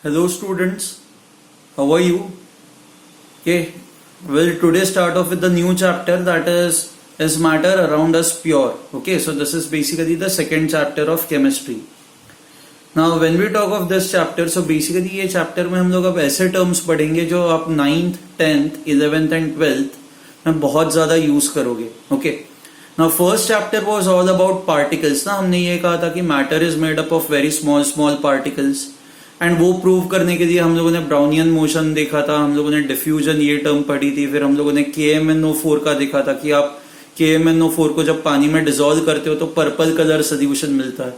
Hello students, how are you? Okay, we'll today start off with the new chapter that is matter around us pure. Okay, so this is basically the second chapter of chemistry. Now when we talk of this chapter, so basically ये chapter में हम लोग अब ऐसे terms पढ़ेंगे जो आप 9th, 10th, 11th and 12th में बहुत ज़्यादा यूज करोगे. Okay. Now first chapter was all about particles ना, हमने ये कहा था कि matter is made up of very small particles. And वो प्रूव करने के लिए हम लोगों ने ब्राउनियन मोशन देखा था, हम लोगों ने डिफ्यूजन ये टर्म पढ़ी थी, फिर हम लोगों ने KMnO4 का देखा था कि आप KMnO4 को जब पानी में डिसॉल्व करते हो तो पर्पल कलर सोल्यूशन मिलता है.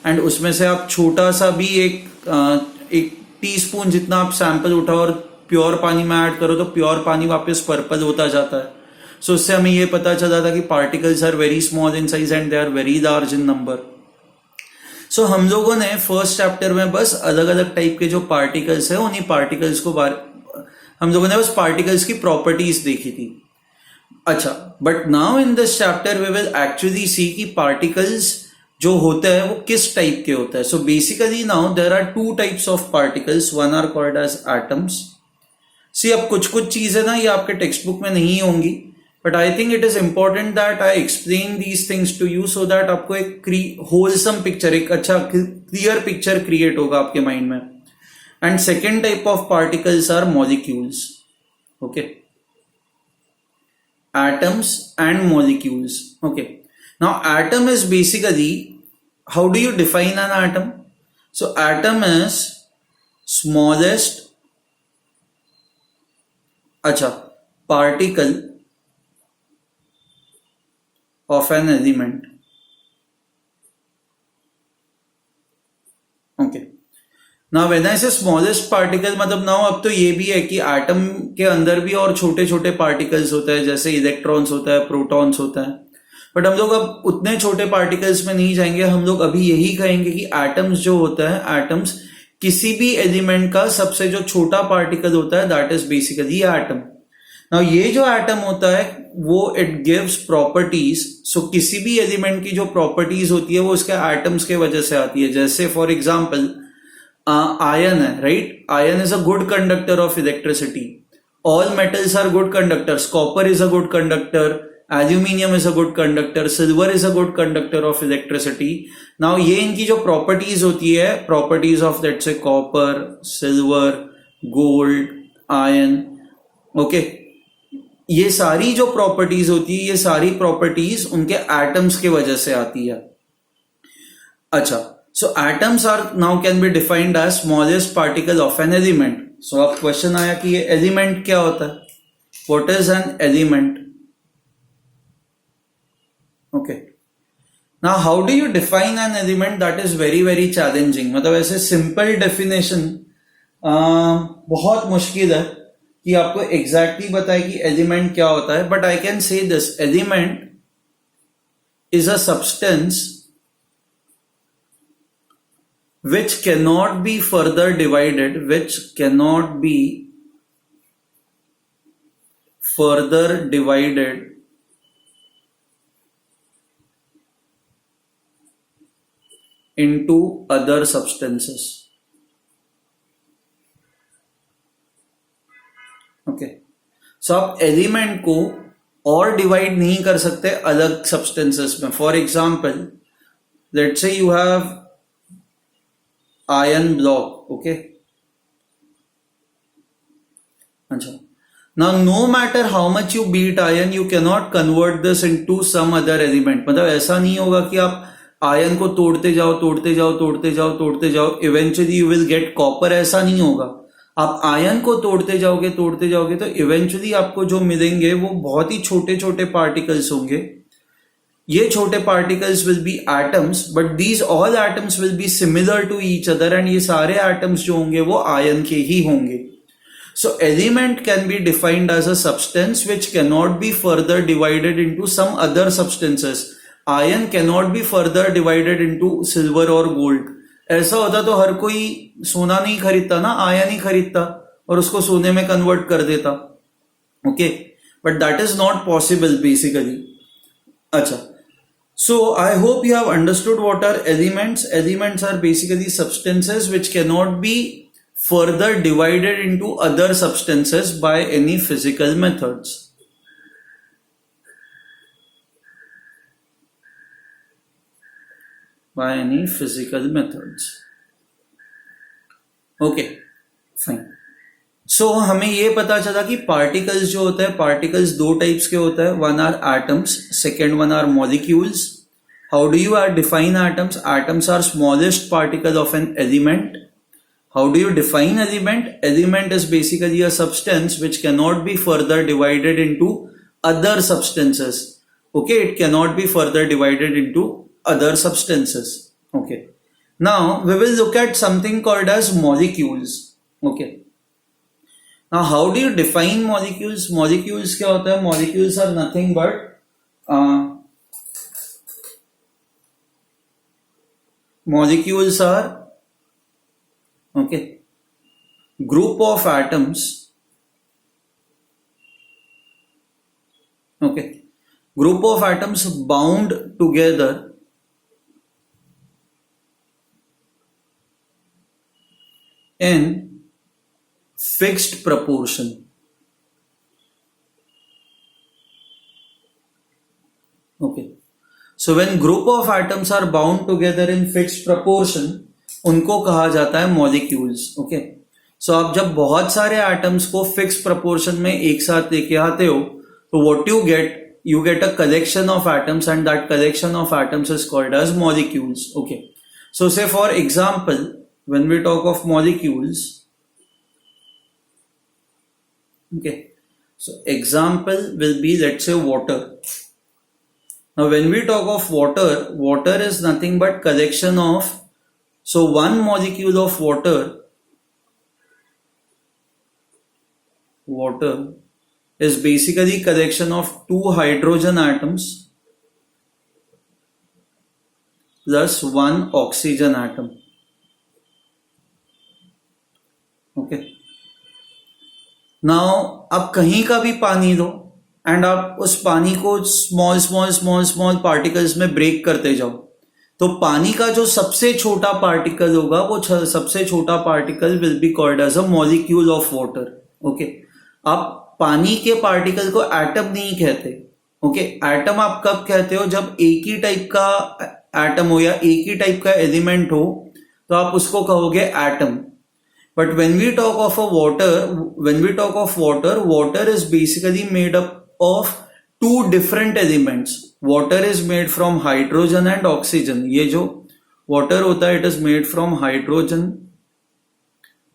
एंड उसमें से आप छोटा सा भी एक टीस्पून जितना आप सैंपल उठाओ और प्योर पानी में ऐड करो तो प्योर पानी वापस पर्पल होता जाता है. सो उससे हमें ये पता चला था कि particles are very small in size and they are very large in number. So हम लोगों ने फर्स्ट चैप्टर में बस अलग अलग टाइप के जो पार्टिकल्स है उन्हीं पार्टिकल्स को हम लोगों ने बस पार्टिकल्स की प्रॉपर्टीज देखी थी. अच्छा, but now in this chapter we will actually see कि पार्टिकल्स जो होते हैं वो किस टाइप के होते हैं. So basically now there are two types of particles, one are called as atoms. See अब कुछ चीजें ना ये आपके टेक्स्ट बुक में नहीं होंगी, but I think it is important that I explain these things to you so that आपको एक होलसम पिक्चर, एक अच्छा क्लियर पिक्चर क्रिएट होगा आपके माइंड में. And second type of particles are molecules. Okay, atoms and molecules. Okay, now atom is basically, how do you define an atom? So atom is smallest particle of an element. Okay, now when I say smallest particle, मतलब now अब तो ये भी है कि atom के अंदर भी और छोटे छोटे पार्टिकल्स होते हैं, जैसे इलेक्ट्रॉन्स होता है, प्रोटॉन्स होता है. बट हम लोग अब उतने छोटे पार्टिकल्स में नहीं जाएंगे. हम लोग अभी यही कहेंगे कि एटम्स जो होता है, एटम्स किसी भी एलिमेंट का सबसे जो छोटा पार्टिकल होता है, that is basically atom. Now ये जो एटम होता है वो इट गिव्स प्रॉपर्टीज. सो किसी भी एलिमेंट की जो प्रॉपर्टीज होती है वो उसके एटम्स के वजह से आती है. जैसे फॉर एग्जाम्पल आयन है, right? Iron is a good conductor of electricity. All metals are good conductors. Copper is a good conductor, aluminium is a good conductor, silver is a good conductor of electricity. Now ये इनकी जो properties होती है, properties of let's say copper, silver, gold, iron, okay, ये सारी जो properties होती है, ये सारी प्रॉपर्टीज उनके एटम्स के वजह से आती है. अच्छा, so atoms are now can be defined as smallest particle of an element. So अब क्वेश्चन आया कि ये एलिमेंट क्या होता है? What is an element? Okay. Now how do you define an element? That is very challenging. मतलब ऐसे simple definition बहुत मुश्किल है कि आपको exactly बताए कि एलिमेंट क्या होता है. But I can say this: element is a substance which cannot be further divided, into other substances. Okay, so आप एलिमेंट को और डिवाइड नहीं कर सकते अलग सब्सटेंसेस में. For example, let's say you have iron block. Okay, अच्छा, now no matter how much you beat iron, you cannot convert this into some other element. मतलब ऐसा नहीं होगा कि आप आयन को तोड़ते जाओ, eventually you will get copper. ऐसा नहीं होगा. आप आयन को तोड़ते जाओगे तो eventually आपको जो मिलेंगे वो बहुत ही छोटे छोटे पार्टिकल्स होंगे. ये छोटे particles will be atoms, but these all atoms will be similar to each other. And ये सारे एटम्स जो होंगे वो आयन के ही होंगे. So element can be defined as a substance which can not be further divided into some other substances. Iron can not be further divided into silver और gold. ऐसा होता तो हर कोई सोना नहीं खरीदता ना, आयन ही खरीदता और उसको सोने में कन्वर्ट कर देता. Okay, but that is not possible basically. अच्छा, So I hope you have understood what are elements. Elements are basically substances which cannot be further divided into other substances by any physical methods. By any physical methods. Okay, fine. So हमें ये पता चला कि particles जो होता है, particles दो types के होता है. One are atoms, second one are molecules. How do you define atoms? Atoms are smallest particle of an element. How do you define element? Element is basically a substance which cannot be further divided into other substances. Okay, it cannot be further divided into other substances. Okay. Now we will look at something called as molecules. Okay. Now how do you define molecules? Molecules क्या होता है? Molecules are nothing but molecules are group of atoms. Group of atoms bound together in fixed proportion. So when group of atoms are bound together in fixed proportion, उनको कहा जाता है molecules. So आप जब बहुत सारे atoms को fixed proportion में एक साथ लेके आते हो, तो what you get a collection of atoms, and that collection of atoms is called as molecules. So say for example, when we talk of molecules, so example will be, let's say, water. Now when we talk of water, water is nothing but collection of, so one molecule of water is basically collection of two hydrogen atoms plus one oxygen atom. Now आप कहीं का भी पानी लो and आप उस पानी को small particles में ब्रेक करते जाओ, तो पानी का जो सबसे छोटा पार्टिकल होगा वो सबसे छोटा particle will be called as a molecule of water. आप पानी के पार्टिकल को एटम नहीं कहते. एटम आप कब कहते हो? जब एक ही टाइप का एटम हो या एक ही टाइप का एलिमेंट हो, तो आप उसको कहोगे atom. But when we talk of water, water is basically made up of two different elements. Water is made from hydrogen and oxygen. ये जो water होता है, it is made from hydrogen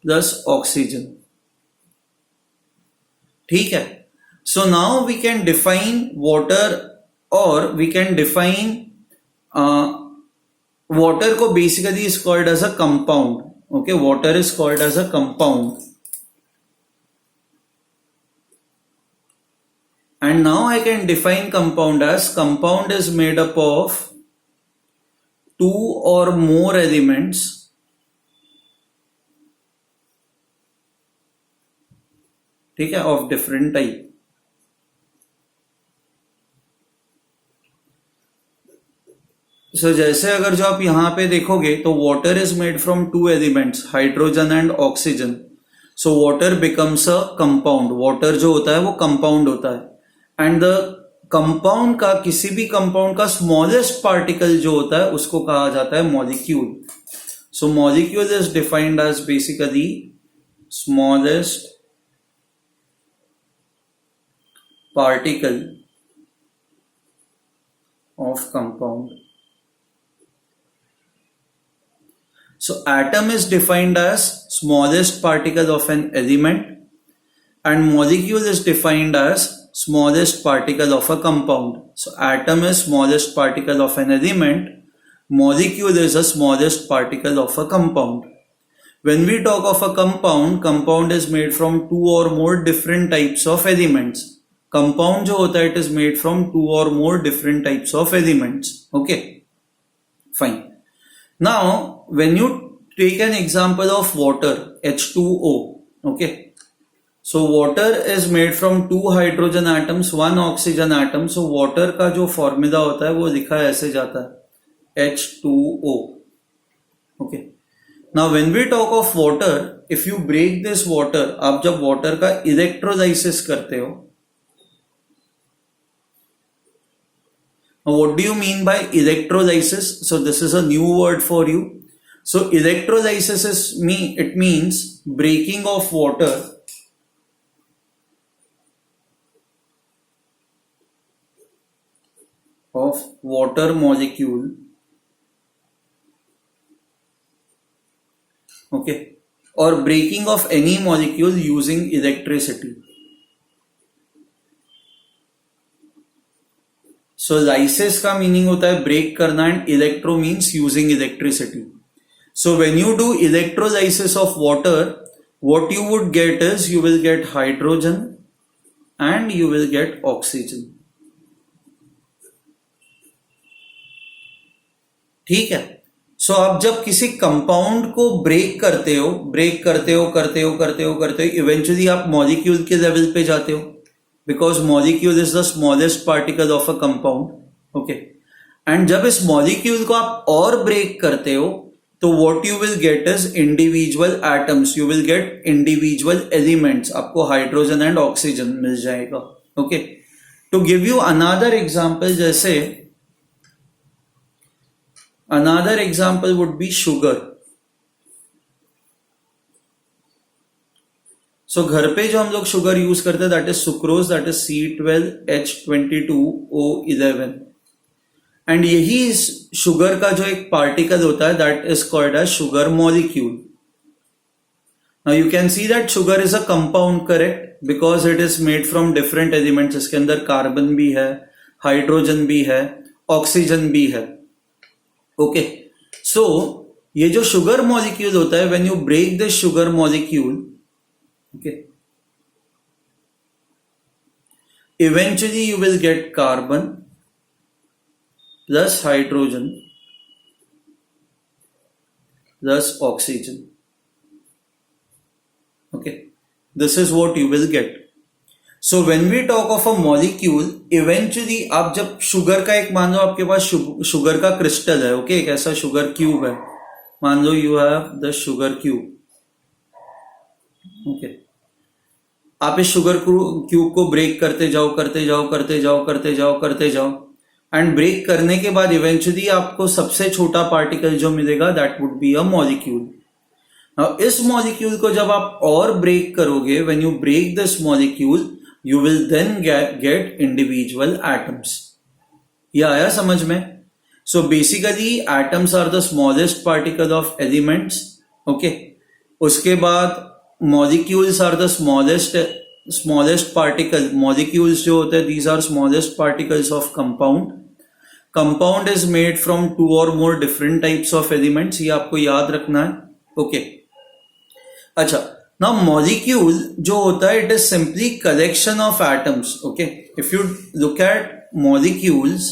plus oxygen. ठीक है? So now we can define water, or we can define water को basically is called as a compound. Water is called as a compound. And now I can define compound as, compound is made up of two or more elements of different type. So जैसे अगर जो आप यहाँ पे देखोगे, तो water is made from two elements, hydrogen and oxygen. So water becomes a compound. Water जो होता है वो compound होता है. And the compound का, किसी भी compound का smallest particle जो होता है उसको कहा जाता है molecule. So molecule is defined as basically smallest particle of compound. So atom is defined as smallest particle of an element, and molecule is defined as smallest particle of a compound. So atom is smallest particle of an element, molecule is the smallest particle of a compound. When we talk of a compound, compound is made from two or more different types of elements. Compound जो होता है, it is made from two or more different types of elements. Fine. Now, when you take an example of water, H2O, so water is made from two hydrogen atoms, one oxygen atom. So water का जो formula होता है वो लिखा ऐसे जाता है, H2O. Now when we talk of water, if you break this water, आप जब वाटर का इलेक्ट्रोलाइसिस करते हो, what do you mean by electrolysis? So this is a new word for you. So electrolysis it means breaking of water molecule, okay, or breaking of any molecule using electricity. So lysis का meaning होता है break करना, and electro means using electricity. So when you do electrolysis of water, what you would get is you will get hydrogen and you will get oxygen. ठीक है. सो आप जब किसी compound को ब्रेक करते हो, इवेंचुअली आप मॉलिक्यूल के लेवल पे जाते हो, because molecule is the smallest particle of a compound, okay, and जब इस molecule को आप और break करते हो, तो what you will get is individual atoms, you will get individual elements, आपको hydrogen and oxygen मिल जाएगा. okay, to give you another example, जैसे another example would be sugar. सो घर पे जो हम लोग शुगर यूज करते हैं, that is sucrose, that is C12H22O11, and यही शुगर का जो एक पार्टिकल होता है, that is called as sugar molecule. Now you can see that sugar is a compound, correct, because it is made from different elements. इसके अंदर carbon भी है, हाइड्रोजन भी है, ऑक्सीजन भी है. ओके, सो ये जो शुगर मॉलिक्यूल होता है, when you break this sugar molecule, okay, eventually you will get carbon plus hydrogen plus oxygen. okay, this is what you will get. So when we talk of a molecule, eventually आप जब sugar का एक, मान लो आपके पास sugar का crystal है, ओके, एक ऐसा शुगर क्यूब है, मान लो you have the sugar cube. Okay, आप इस शुगर क्यूब को ब्रेक करते जाओ, एंड ब्रेक करने के बाद इवेंचुअली आपको सबसे छोटा पार्टिकल जो मिलेगा, that would be a molecule. Now इस मॉलिक्यूल को जब आप और ब्रेक करोगे, when you break this molecule, you will then get individual atoms. ये आया समझ में? So basically atoms are the smallest particle of elements. Okay, उसके बाद molecules are the smallest particle. Molecules जो होते हैं, these are smallest particles of compound. Compound is made from 2 or more different types of elements. ये आपको याद रखना है. okay, अच्छा, now molecule जो होता है, it is simply collection of atoms. okay, if you look at molecules,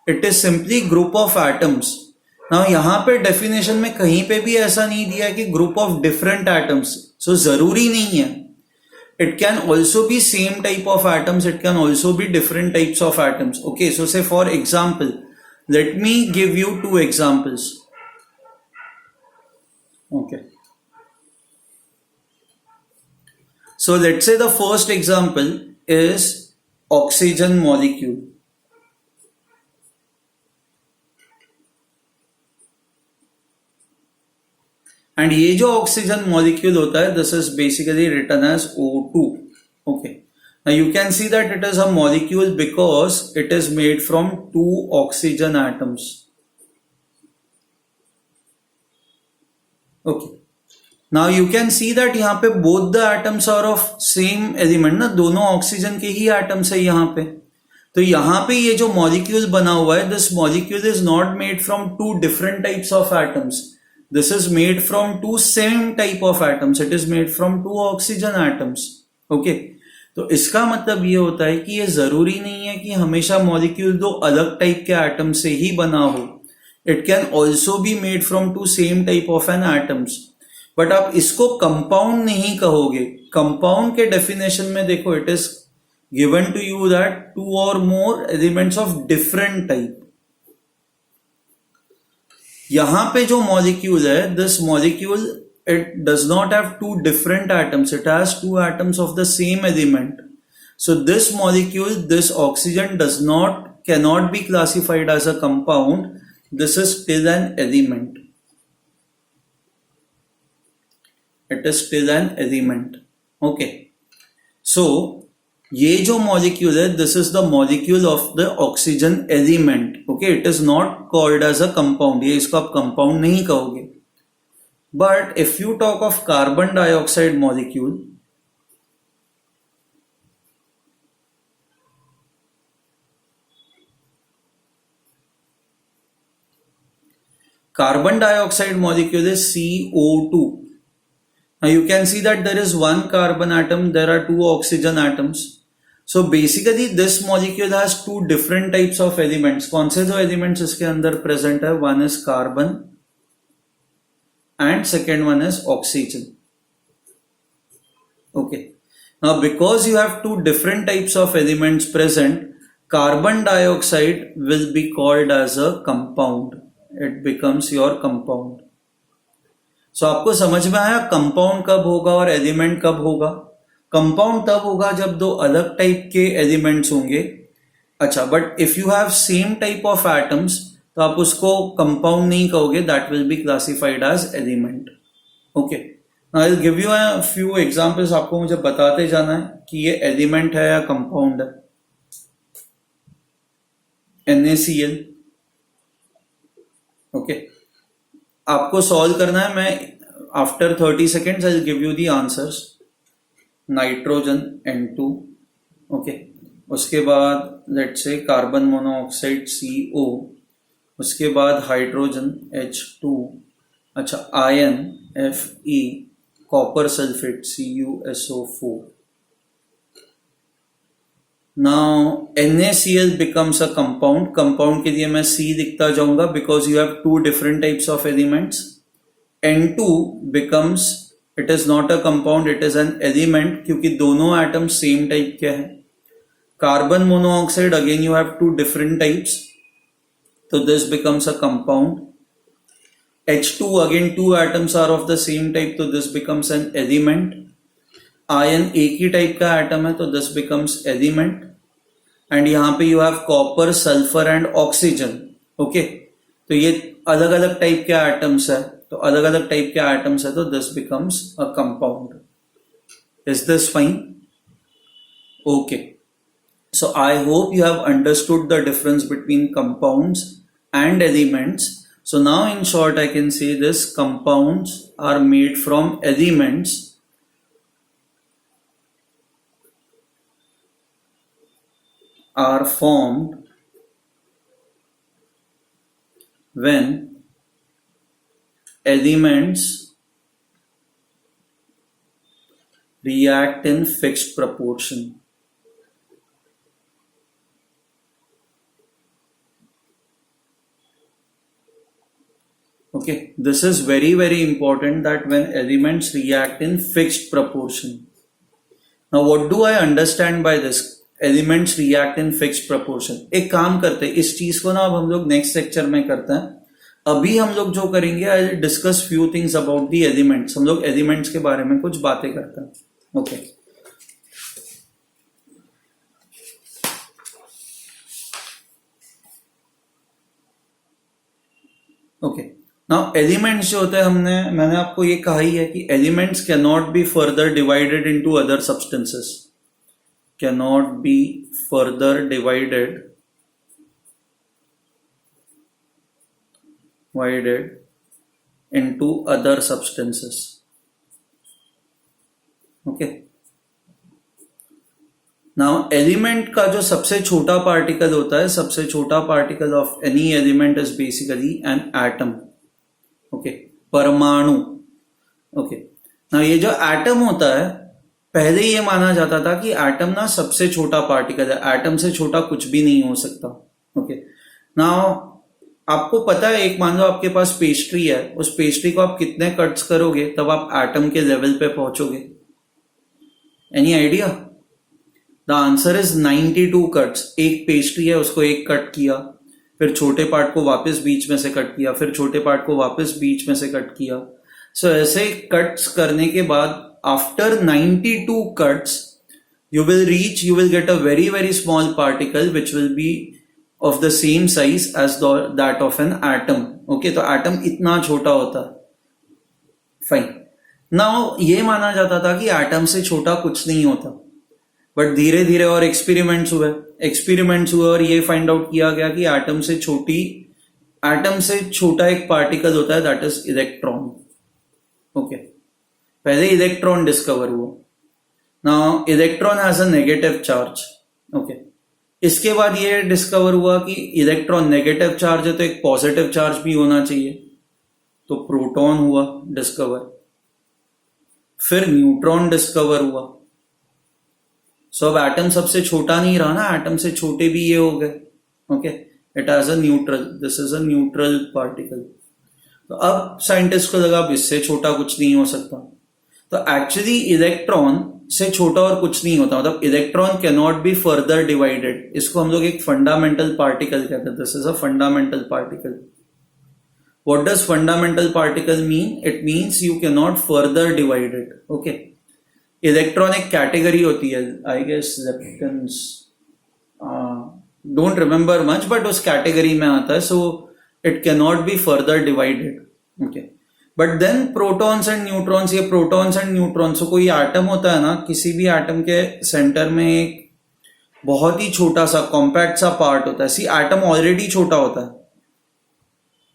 it is simply group of atoms. Now यहां पे डेफिनेशन में कहीं पे भी ऐसा नहीं दिया है कि group of different atoms. So जरूरी नहीं है. It can also be same type of atoms, it can also be different types of atoms. Okay, so say for example, let me give you 2 examples. Okay, so let's say the first example is oxygen molecule. And ये जो oxygen molecule होता है, this is basically written as O2. Okay, now you can see that it is a molecule because it is made from 2 oxygen atoms. Okay, now you can see that यहाँ पे both the atoms are of same element ना, दोनों oxygen के ही atoms है यहाँ पे. तो यहाँ पे ये जो मॉलिक्यूल बना हुआ है, this molecule is not made from 2 different types of atoms. This is made from 2 same type of atoms. It is made from 2 oxygen atoms. Okay. तो इसका मतलब ये होता है कि ये जरूरी नहीं है कि हमेशा मॉलिक्यूल 2 अलग टाइप के एटम से ही बना हो. It can also be made from 2 same type of an atoms. But आप इसको कंपाउंड नहीं कहोगे. कंपाउंड के डेफिनेशन में देखो, it is given to you that 2 or more elements of different type. यहां पे जो मॉलिक्यूल है, this molecule it does not have two different atoms, it has two atoms of the same element. So this molecule, this oxygen cannot be classified as a compound. This is still an element. It is still an element. Okay. So ये जो molecule है, this is the molecule of the oxygen element. Okay, it is not called as a compound. ये इसको आप compound नहीं कहोगे. But if you talk of carbon dioxide molecule, carbon dioxide molecule is CO2. Now you can see that there is one carbon atom, there are two oxygen atoms. So basically this molecule has two different types of elements. कौन से जो elements इसके अंदर present है? One is carbon and second one is oxygen. Okay. Now because you have two different types of elements present, carbon dioxide will be called as a compound. It becomes your compound. So आपको समझ में आया compound कब होगा और element कब होगा? Compound तब होगा जब दो अलग टाइप के एलिमेंट्स होंगे. अच्छा, but if you have same type of atoms तो आप उसको कंपाउंड नहीं कहोगे, that will be classified as element. Okay, now I will give you a few examples. आपको मुझे बताते जाना है कि ये एलिमेंट है या कंपाउंड है. NaCl. ओके, आपको सॉल्व करना है. मैं after 30 seconds I will give you the answers. Nitrogen N2. Okay, उसके बाद let's say carbon monoxide CO. उसके बाद हाइड्रोजन H2. अच्छा, ion Fe, copper sulphate CuSO4. Now NaCl becomes a compound. Compound के लिए मैं C लिखता जाऊंगा because you have two different types of elements. N2 becomes, it is not a compound, it is an element क्योंकि दोनों atoms same type के हैं. Carbon monoxide, again you have two different types, so this becomes a compound. H2, again two atoms are of the same type, so this becomes an element. Ion एक ही type का atom है तो this becomes element. And यहाँ पे you have copper, sulphur and oxygen. Okay, तो ये अलग अलग टाइप के एटम्स है, तो अलग अलग टाइप के एटम्स है तो this becomes a compound. Is this fine? Okay, so I hope you have understood the difference between compounds and elements. So now in short I can say this compounds are made from elements are formed when elements react in fixed proportion. Okay, this is very important that when elements react in fixed proportion. Now what do I understand by this? Elements react in fixed proportion. एक काम करते हैं, इस चीज को ना अब हम लोग नेक्स्ट लेक्चर में करते हैं. अभी हम लोग जो करेंगे, I will discuss few things about the elements. हम लोग एलिमेंट्स के बारे में कुछ बातें करते हैं. ओके, ओके, नाउ एलिमेंट्स जो होते हैं, मैंने आपको ये कहा ही है कि elements can not be further divided into other substances. Cannot be further divided into other substances. Okay. Now element का जो सबसे छोटा पार्टिकल होता है, सबसे छोटा particle of any element is basically an atom. Okay, परमाणु. ओके, now ये जो एटम होता है, पहले ये माना जाता था कि एटम ना सबसे छोटा पार्टिकल है, एटम से छोटा कुछ भी नहीं हो सकता. ओके, नाउ आपको पता है, एक मान लो आपके पास पेस्ट्री है, उस पेस्ट्री को आप कितने कट्स करोगे तब आप एटम के लेवल पे पहुंचोगे? Any idea? The answer is 92 cuts. एक पेस्ट्री है, उसको एक कट किया, फिर छोटे पार्ट को वापस बीच में से कट किया, फिर छोटे पार्ट को वापस बीच में से कट किया. सो ऐसे कट्स करने के बाद after 92 cuts you will get a very very small particle which will be of the same size as that of an atom. Okay, तो atom इतना छोटा होता है. फाइन. नाउ ये माना जाता था कि एटम से छोटा कुछ नहीं होता, बट धीरे धीरे और एक्सपेरिमेंट्स हुए और ये फाइंड आउट किया गया कि एटम से छोटा एक पार्टिकल होता है, दैट इज इलेक्ट्रॉन. ओके, पहले इलेक्ट्रॉन डिस्कवर हुआ. Now electron has a negative charge. Okay, इसके बाद ये डिस्कवर हुआ कि इलेक्ट्रॉन नेगेटिव चार्ज है तो एक पॉजिटिव चार्ज भी होना चाहिए, तो प्रोटॉन हुआ डिस्कवर. फिर न्यूट्रॉन डिस्कवर हुआ. सो अब एटम सबसे छोटा नहीं रहा ना, एटम से छोटे भी ये हो गए. Okay, it has a neutral, this is a neutral particle. तो अब साइंटिस्ट को लगा अब इससे छोटा कुछ नहीं हो सकता. तो एक्चुअली इलेक्ट्रॉन से छोटा और कुछ नहीं होता, मतलब electron can not be further divided. इसको हम लोग एक फंडामेंटल पार्टिकल कहते हैं. This is a fundamental particle. What does fundamental particle mean? It means you cannot further divide it. Okay. Electron एक कैटेगरी होती है, I guess leptons, don't remember much, but उस कैटेगरी में आता है. So it can not be further divided. Okay, but then protons and neutrons, ये protons and neutrons, तो कोई एटम होता है ना, किसी भी एटम के सेंटर में एक बहुत ही छोटा सा कॉम्पैक्ट सा पार्ट होता है. सी एटम ऑलरेडी छोटा होता है.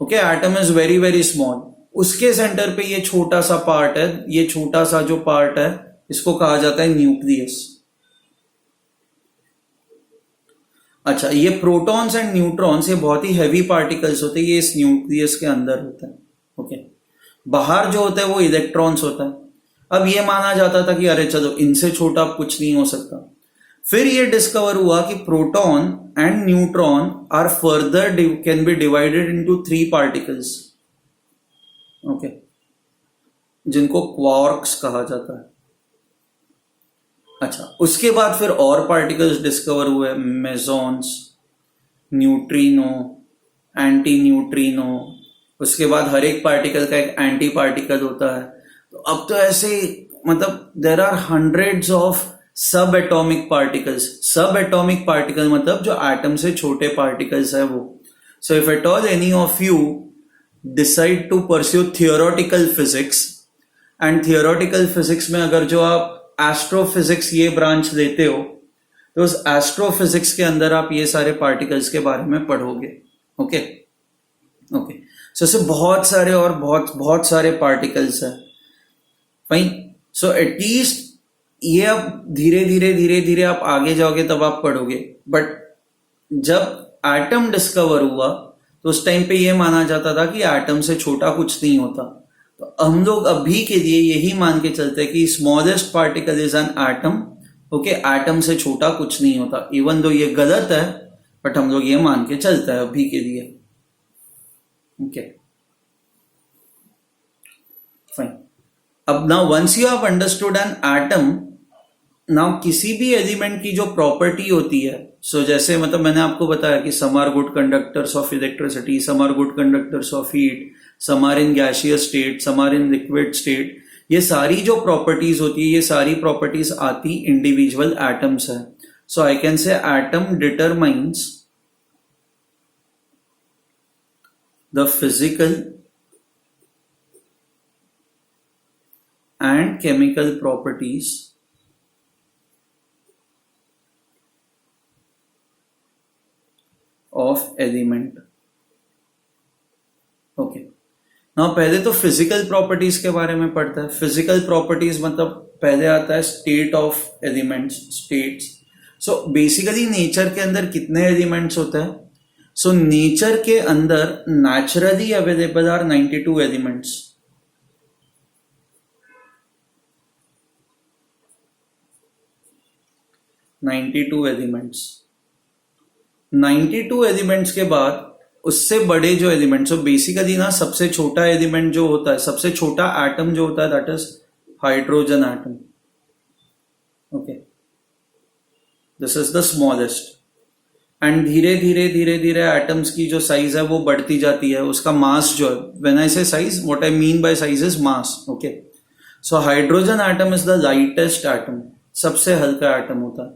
Okay, atom is very very small. उसके सेंटर पे ये छोटा सा पार्ट है. ये छोटा सा जो पार्ट है इसको कहा जाता है न्यूक्लियस. अच्छा, ये प्रोटॉन्स एंड न्यूट्रॉन्स ये बहुत ही हैवी पार्टिकल्स होते हैं, ये इस न्यूक्लियस के अंदर होता है. ओके, बाहर जो होता है वो इलेक्ट्रॉन्स होता है. अब ये माना जाता था कि अरे चलो इनसे छोटा कुछ नहीं हो सकता. फिर ये डिस्कवर हुआ कि proton and neutron are further can be divided into 3 particles. Okay, जिनको क्वार्क्स कहा जाता है. अच्छा, उसके बाद फिर और पार्टिकल्स डिस्कवर हुए, मेसॉन्स, न्यूट्रिनो, एंटी न्यूट्रिनो. उसके बाद हर एक पार्टिकल का एक एंटी पार्टिकल होता है. तो अब तो ऐसे मतलब there are hundreds of sub atomic particles. Sub atomic particle मतलब जो एटम से छोटे पार्टिकल्स है वो. So if at all any of you decide to pursue theoretical physics, and theoretical physics में अगर जो आप एस्ट्रोफिजिक्स ये ब्रांच लेते हो, तो उस एस्ट्रोफिजिक्स के अंदर आप ये सारे पार्टिकल्स के बारे में पढ़ोगे. ओके ओके, सो ऐसे बहुत सारे और बहुत सारे पार्टिकल्स है. फाइन. सो एटलीस्ट ये अब धीरे धीरे आप आगे जाओगे तब आप पढ़ोगे. बट जब एटम डिस्कवर हुआ तो उस टाइम पे ये माना जाता था कि एटम से छोटा कुछ नहीं होता. तो हम लोग अभी के लिए यही मान के चलते हैं कि smallest particle is an atom. Okay, atom से छोटा कुछ नहीं होता. इवन दो ये गलत है, बट हम लोग ये मान के चलते हैं अभी के लिए. Okay, fine. अब now once you have understood an atom, now किसी भी एलिमेंट की जो प्रॉपर्टी होती है, सो जैसे मतलब मैंने आपको बताया कि some are good conductors of electricity, some are good conductors of heat, some are in gaseous state, some are in liquid state. ये सारी जो प्रॉपर्टीज होती है, ये सारी प्रॉपर्टीज आती इंडिविजुअल एटम्स है. So I can say atom determines the physical and chemical properties of element. Okay, now पहले तो फिजिकल प्रॉपर्टीज के बारे में पढ़ता है. फिजिकल प्रॉपर्टीज मतलब पहले आता है state of elements, states. So basically nature के अंदर कितने एलिमेंट्स होते हैं? सो नेचर के अंदर naturally available are 92 elements. Elements 92 elements के बाद उससे बड़े जो एलिमेंट्स, तो बेसिकली ना सबसे छोटा एलिमेंट जो होता है, सबसे छोटा एटम जो होता है, that is hydrogen atom. Okay, this is the smallest. And धीरे धीरे धीरे धीरे एटम्स की जो साइज है वो बढ़ती जाती है, उसका मास जो है, व्हेन आई से size, what I mean by size is mass. Okay, so hydrogen atom is the lightest atom, सबसे हल्का एटम होता है.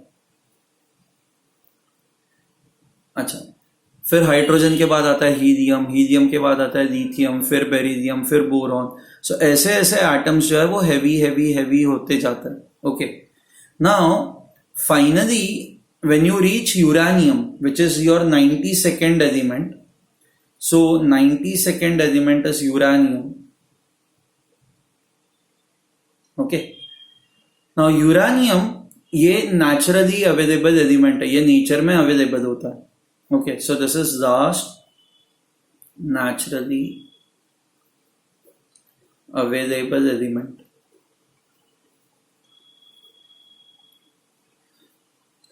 अच्छा, फिर हाइड्रोजन के बाद आता है हीलियम, हीलियम के बाद आता है लिथियम, फिर बेरिलियम, फिर बोरॉन. सो ऐसे ऐसे एटम्स जो है वो हैवी हैवी हैवी होते जाता है. Okay, now finally when you reach uranium, which is your 92nd element, so 92nd element is uranium. Okay, now uranium ये naturally available element है, ये nature में available होता है. Okay, so this is last naturally available element.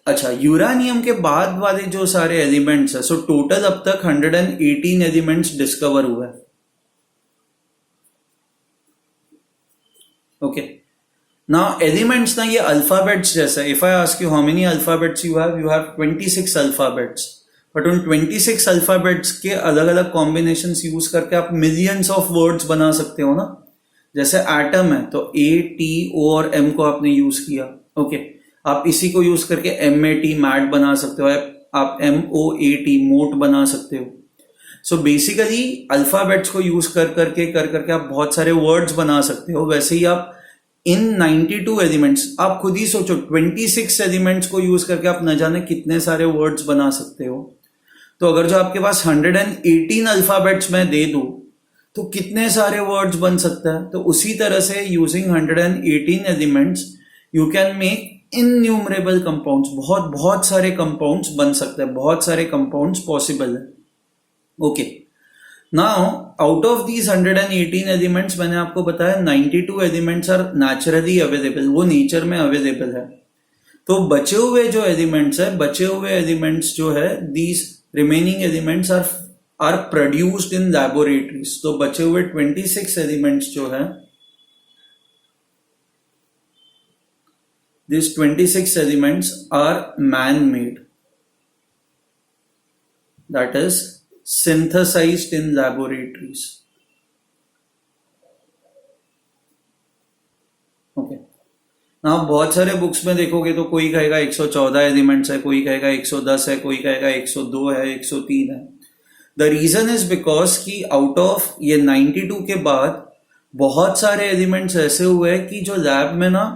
अच्छा, uranium के बाद वाले जो सारे एलिमेंट्स है, सो टोटल अब तक 118 एलिमेंट्स डिस्कवर हुआ है. ओके, नाउ एलिमेंट्स ना ये अल्फाबेट्स जैसा, if I ask you how many alphabets you have 26 alphabets, but उन 26 अल्फाबेट्स के अलग अलग कॉम्बिनेशन यूज करके आप मिलियंस ऑफ वर्ड्स बना सकते हो ना. जैसे एटम है तो ए टी ओ और एम को आपने यूज किया. ओके, आप इसी को यूज करके MAT मैट बना सकते हो, आप MOAT मोट बना सकते हो. सो बेसिकली अल्फाबेट्स को यूज कर करके आप बहुत सारे वर्ड्स बना सकते हो. वैसे ही आप इन 92 एलिमेंट्स, आप खुद ही सोचो 26 एलिमेंट्स को यूज करके आप न जाने कितने सारे वर्ड्स बना सकते हो. तो अगर जो आपके पास 118 अल्फाबेट्स मैं दे दूं तो कितने सारे वर्ड्स बन सकता है. तो उसी तरह से using 118 elements you can make innumerable compounds, बहुत बहुत सारे कंपाउंड्स बन सकते हैं, बहुत सारे कंपाउंड्स पॉसिबल है. Okay, now out of these 118 elements मैंने आपको बताया 92 एलिमेंट्स आर नेचुरली अवेलेबल, वो नेचर में अवेलेबल है. तो बचे हुए जो एलिमेंट्स है, बचे हुए एलिमेंट्स जो है, these remaining elements are produced in laboratories. तो बचे हुए 26 एलिमेंट्स जो है, these 26 elements are man-made, that is synthesized in laboratories. Okay, now बहुत सारे बुक्स में देखोगे तो कोई कहेगा 114 एलिमेंट्स है, कोई कहेगा 110 है, कोई कहेगा 102 है, 103 है. द रीजन इज बिकॉज कि आउट ऑफ ये 92 के बाद बहुत सारे एलिमेंट्स ऐसे हुए हैं कि जो लैब में ना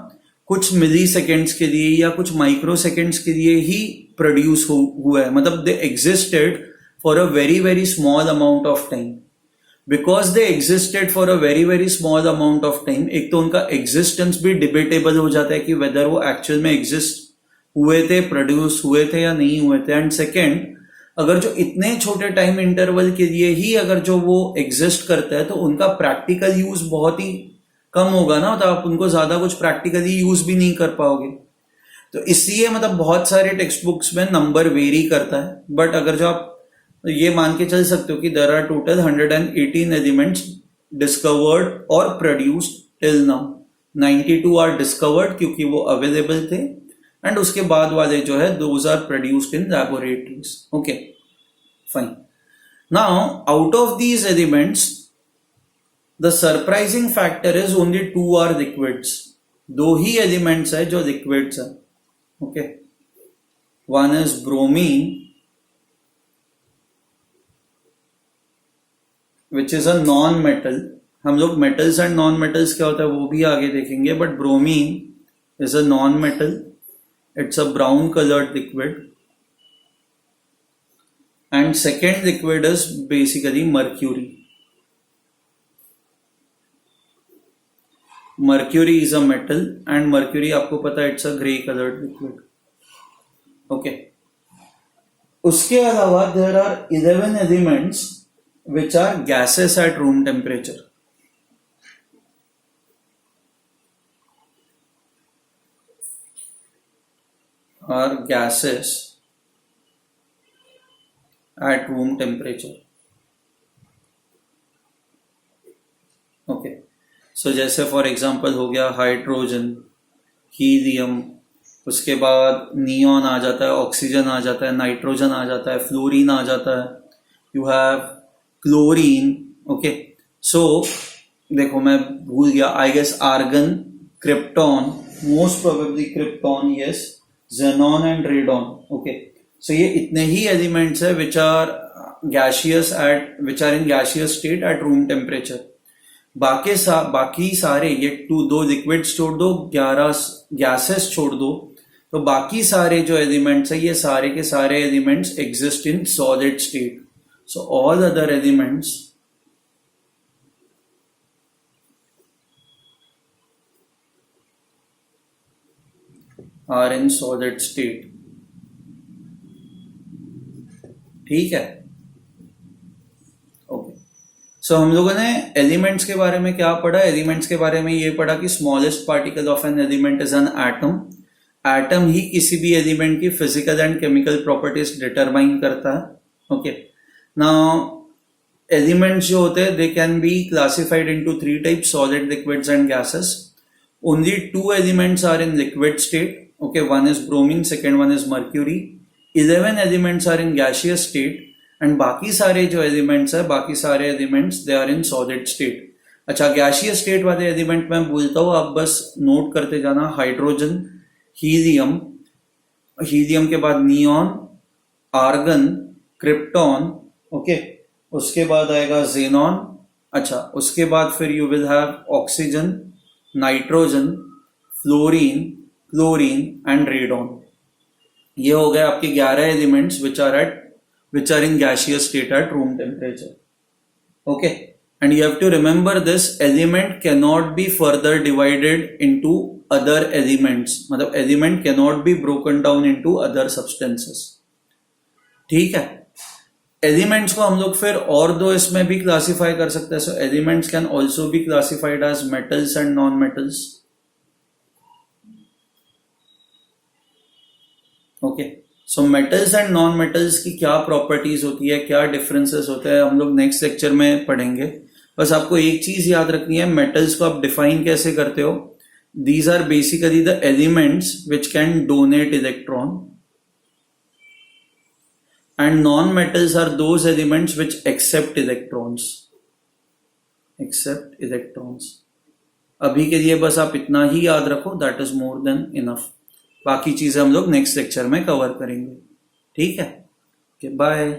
कुछ मिली सेकेंड्स के लिए या कुछ माइक्रो सेकेंड्स के लिए ही प्रोड्यूस हुआ है. मतलब they existed for a very very small amount of time. Because they existed for a very very small amount of time, एक तो उनका एग्जिस्टेंस भी डिबेटेबल हो जाता है कि वेदर वो एक्चुअल में एग्जिस्ट हुए थे, प्रोड्यूस हुए थे या नहीं हुए थे. एंड सेकेंड, अगर जो इतने छोटे टाइम इंटरवल के लिए ही अगर जो वो एग्जिस्ट करता है तो उनका प्रैक्टिकल यूज बहुत ही कम होगा ना, तो आप उनको ज्यादा कुछ प्रैक्टिकली यूज भी नहीं कर पाओगे. तो इसलिए मतलब बहुत सारे टेक्स्ट बुक्स में नंबर वेरी करता है. बट अगर जो आप ये मान के चल सकते हो कि there are total 118 elements discovered और produced till now. 92 are discovered क्योंकि वो अवेलेबल थे, एंड उसके बाद वाले जो है those are produced in laboratories. Okay, fine. Now out of these elements the surprising factor is only 2 are liquids. दो ही एलिमेंट्स है जो लिक्विड्स है. Okay, one is bromine which is a non metal. हम लोग मेटल्स एंड नॉन मेटल्स क्या होता है वो भी आगे देखेंगे, but bromine is a non metal. It's a brown coloured liquid. And second liquid is basically mercury. Mercury is a metal and mercury आपको पता है it's a grey coloured liquid. Okay, उसके अलावा there are 11 elements which are gases at room temperature. Are gases at room temperature. Okay, so जैसे for example हो गया hydrogen, helium, उसके बाद नियॉन आ जाता है, ऑक्सीजन आ जाता है, नाइट्रोजन आ जाता है, फ्लोरीन आ जाता है, you have chlorine. Okay, so देखो मैं भूल गया, I guess argon, krypton, most probably krypton, yes, xenon and radon. Okay, so ये इतने ही एलिमेंट्स है which are which are in gaseous state at room temperature. बाकी सारे, ये दो लिक्विड्स छोड़ दो, 11 गैसेस छोड़ दो, तो बाकी सारे जो एलिमेंट्स है ये सारे के सारे elements exist in solid state. So all other elements are in solid state. ठीक है, ओके। सो हम लोगों ने एलिमेंट्स के बारे में क्या पढ़ा? एलिमेंट्स के बारे में ये पढ़ा कि smallest particle of an element is an atom. Atom ही किसी भी एलिमेंट की physical and chemical properties determine करता है। ओके, नाउ एलिमेंट्स जो होते हैं they can be classified into 3 types, solid, liquids and gases. Only 2 elements are in liquid state. Okay, one is bromine, second one is mercury. 11 elements are in gaseous state and बाकी सारे जो elements है, बाकी सारे elements they are in solid state. अच्छा, gaseous state वाले element मैं बोलता हूँ, आप बस नोट करते जाना। हाइड्रोजन, हीलियम, हीलियम के बाद नियॉन, आर्गन, क्रिप्टॉन। ओके, उसके बाद आएगा जेनॉन। अच्छा, उसके बाद फिर you will have oxygen, nitrogen, fluorine, chlorine and radon. ये हो गए आपके 11 elements which are in gaseous state at room temperature. Okay, and you have to remember this, element can not be further divided into other elements, मतलब element can not be broken down into other substances. ठीक है, elements को हम लोग फिर और दो इसमें भी क्लासिफाई कर सकते हैं। So elements can also be classified as metals and non metals. Okay, so metals and non metals की क्या प्रॉपर्टीज होती है, क्या डिफरेंसेस होते हैं, हम लोग नेक्स्ट लेक्चर में पढ़ेंगे। बस आपको एक चीज याद रखनी है, मेटल्स को आप डिफाइन कैसे करते हो? These are basically the elements which can donate electron, and non metals are those elements which accept electrons. अभी के लिए बस आप इतना ही याद रखो, that is more than enough. बाकी चीजें हम लोग नेक्स्ट लेक्चर में कवर करेंगे। ठीक है, बाय।